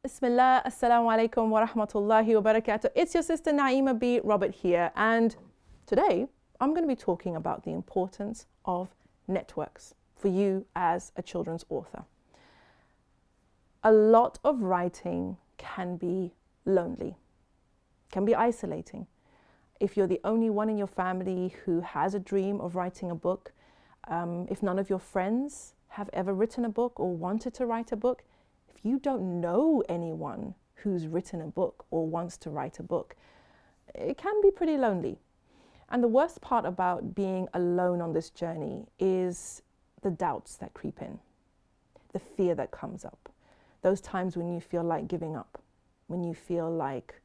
Bismillah, assalamu alaikum wa rahmatullahi wa barakatuh. It's your sister Naima B. Robert here, and today I'm going to be talking about the importance of networks for you as a children's author. A lot of writing can be lonely, can be isolating. If you're the only one in your family who has a dream of writing a book, if none of your friends have ever written a book or wanted to write a book, if you don't know anyone who's written a book or wants to write a book, it can be pretty lonely. And the worst part about being alone on this journey is the doubts that creep in, the fear that comes up, those times when you feel like giving up, when you feel like,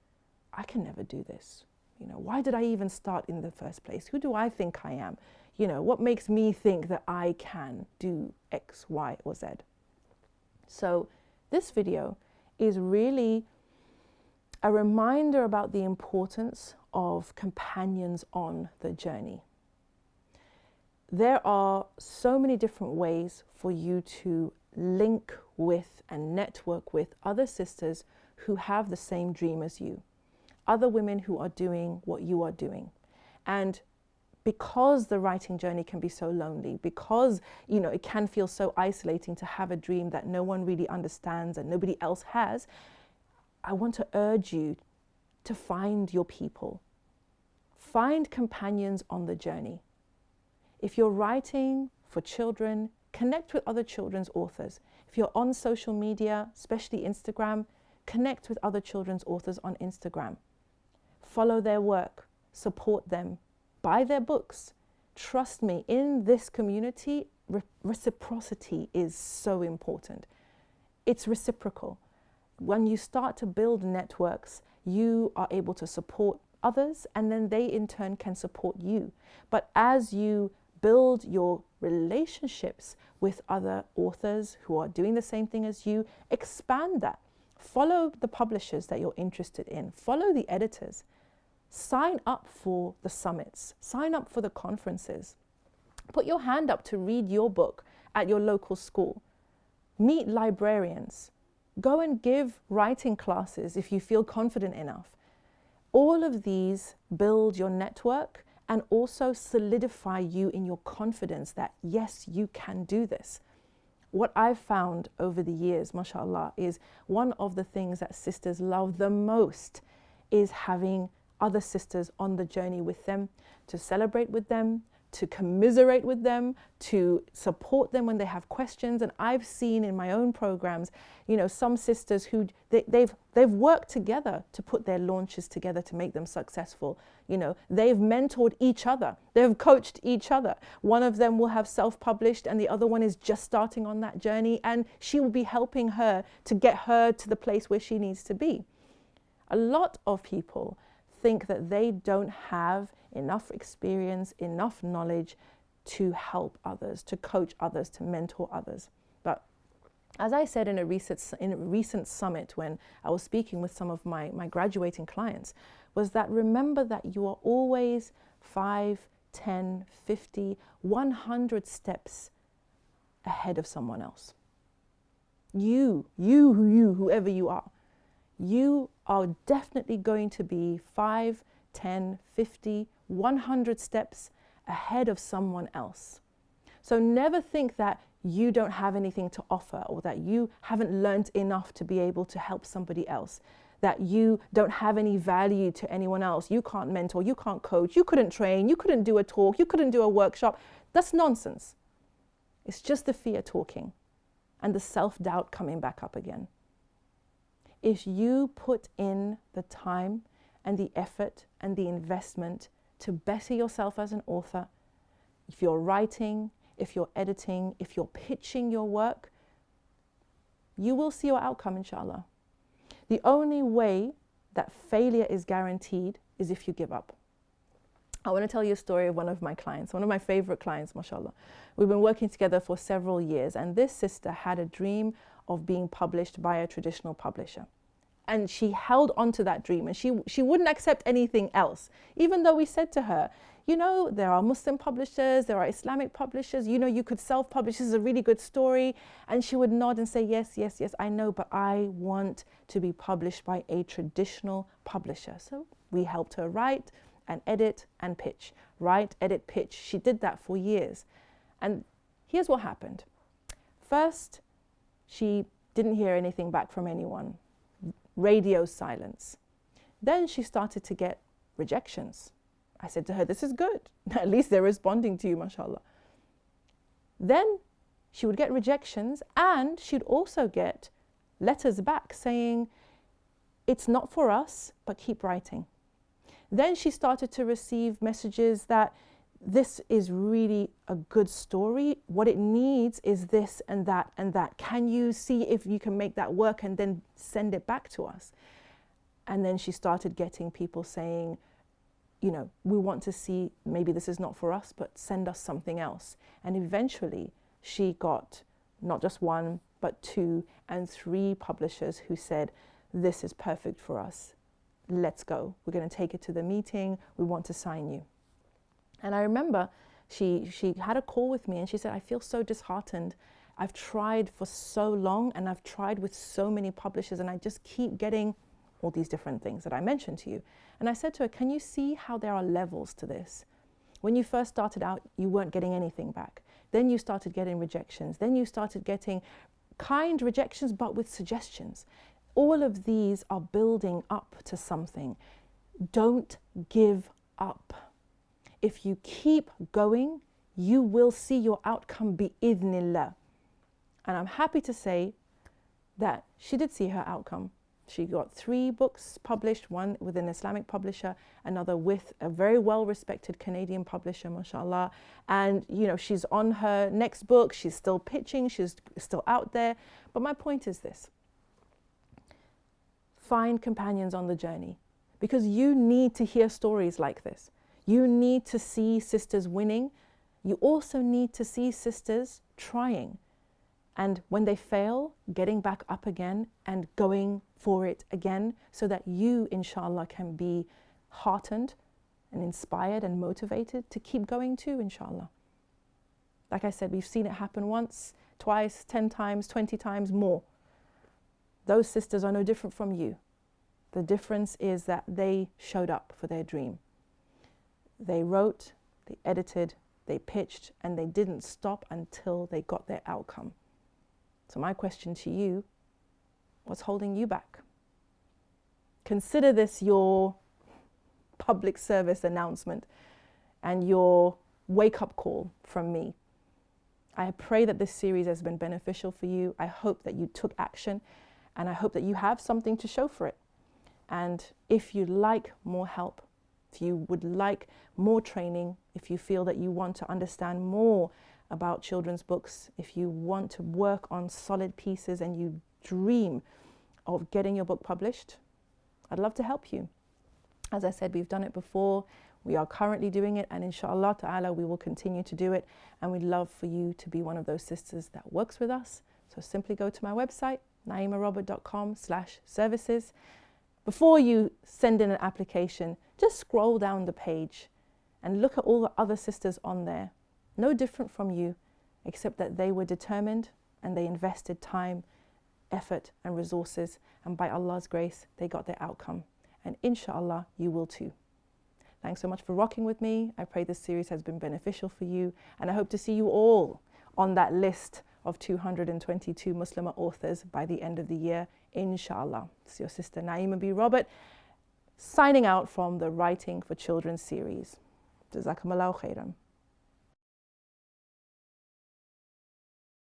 I can never do this. You know, why did I even start in the first place? Who do I think I am? You know, what makes me think that I can do X, Y, or Z? So this video is really a reminder about the importance of companions on the journey. There are so many different ways for you to link with and network with other sisters who have the same dream as you, other women who are doing what you are doing. And because the writing journey can be so lonely, because, you know, it can feel so isolating to have a dream that no one really understands and nobody else has, I want to urge you to find your people. Find companions on the journey. If you're writing for children, connect with other children's authors. If you're on social media, especially Instagram, connect with other children's authors on Instagram. Follow their work, support them, buy their books. Trust me, in this community, reciprocity is so important. It's reciprocal. When you start to build networks, you are able to support others, and then they in turn can support you. But as you build your relationships with other authors who are doing the same thing as you, expand that. Follow the publishers that you're interested in. Follow the editors. Sign up for the summits. Sign up for the conferences. Put your hand up to read your book at your local school. Meet librarians. Go and give writing classes if you feel confident enough. All of these build your network and also solidify you in your confidence that, yes, you can do this. What I've found over the years, mashallah, is one of the things that sisters love the most is having other sisters on the journey with them, to celebrate with them, to commiserate with them, to support them when they have questions. And I've seen in my own programs, you know, some sisters who they've worked together to put their launches together to make them successful. You know, they've mentored each other, they've coached each other. One of them will have self-published and the other one is just starting on that journey, and she will be helping her to get her to the place where she needs to be. A lot of people think that they don't have enough experience, enough knowledge to help others, to coach others, to mentor others. But as I said in a recent summit when I was speaking with some of my graduating clients, was that remember that you are always 5, 10, 50, 100 steps ahead of someone else. Whoever you are. You are definitely going to be 5, 10, 50, 100 steps ahead of someone else. So never think that you don't have anything to offer or that you haven't learned enough to be able to help somebody else, that you don't have any value to anyone else. You can't mentor, you can't coach, you couldn't train, you couldn't do a talk, you couldn't do a workshop. That's nonsense. It's just the fear talking and the self-doubt coming back up again. If you put in the time and the effort and the investment to better yourself as an author, if you're writing, if you're editing, if you're pitching your work, you will see your outcome, inshallah. The only way that failure is guaranteed is if you give up. I want to tell you a story of one of my clients, one of my favorite clients, mashallah. We've been working together for several years, and this sister had a dream of being published by a traditional publisher. and she held on to that dream, and she wouldn't accept anything else. Even though we said to her, you know, there are Muslim publishers, there are Islamic publishers, you know, you could self-publish, this is a really good story. And she would nod and say, yes, yes, yes, I know, but I want to be published by a traditional publisher. So we helped her write and edit and pitch. Write, edit, pitch. She did that for years. And here's what happened. First, she didn't hear anything back from anyone. Radio silence. Then she started to get rejections. I said to her, this is good. At least they're responding to you, mashallah. Then she would get rejections, and she'd also get letters back saying, it's not for us, but keep writing. Then she started to receive messages that this is really a good story. What it needs is this and that and that. Can you see if you can make that work and then send it back to us? And then she started getting people saying, you know, we want to see, maybe this is not for us, but send us something else. And eventually she got not just one, but 2 and 3 publishers who said, this is perfect for us. Let's go. We're going to take it to the meeting. We want to sign you. And I remember she had a call with me and she said, I feel so disheartened. I've tried for so long and I've tried with so many publishers and I just keep getting all these different things that I mentioned to you. And I said to her, can you see how there are levels to this? When you first started out, you weren't getting anything back. Then you started getting rejections. Then you started getting kind rejections, but with suggestions. All of these are building up to something. Don't give up. If you keep going, you will see your outcome bi-idhnillah. And I'm happy to say that she did see her outcome. She got 3 books published, one with an Islamic publisher, another with a very well-respected Canadian publisher, mashallah. And, you know, she's on her next book. She's still pitching. She's still out there. But my point is this. Find companions on the journey, because you need to hear stories like this. You need to see sisters winning. You also need to see sisters trying. And when they fail, getting back up again and going for it again, so that you, inshallah, can be heartened and inspired and motivated to keep going too, inshallah. Like I said, we've seen it happen once, twice, 10 times, 20 times more. Those sisters are no different from you. The difference is that they showed up for their dream. They wrote, they edited, they pitched, and they didn't stop until they got their outcome. So my question to you, what's holding you back? Consider this your public service announcement and your wake-up call from me. I pray that this series has been beneficial for you. I hope that you took action, and I hope that you have something to show for it. And if you'd like more help, if you would like more training, if you feel that you want to understand more about children's books, if you want to work on solid pieces and you dream of getting your book published, I'd love to help you. As I said, we've done it before. We are currently doing it, and inshallah ta'ala, we will continue to do it. And we'd love for you to be one of those sisters that works with us. So simply go to my website, naimarobert.com/services. Before you send in an application, just scroll down the page and look at all the other sisters on there. No different from you, except that they were determined and they invested time, effort and resources, and by Allah's grace, they got their outcome. And inshallah, you will too. Thanks so much for rocking with me. I pray this series has been beneficial for you, and I hope to see you all on that list of 222 Muslimah authors by the end of the year, inshallah. It's your sister Naima B. Robert, signing out from the Writing for Children series. Jazakumullahu khairan.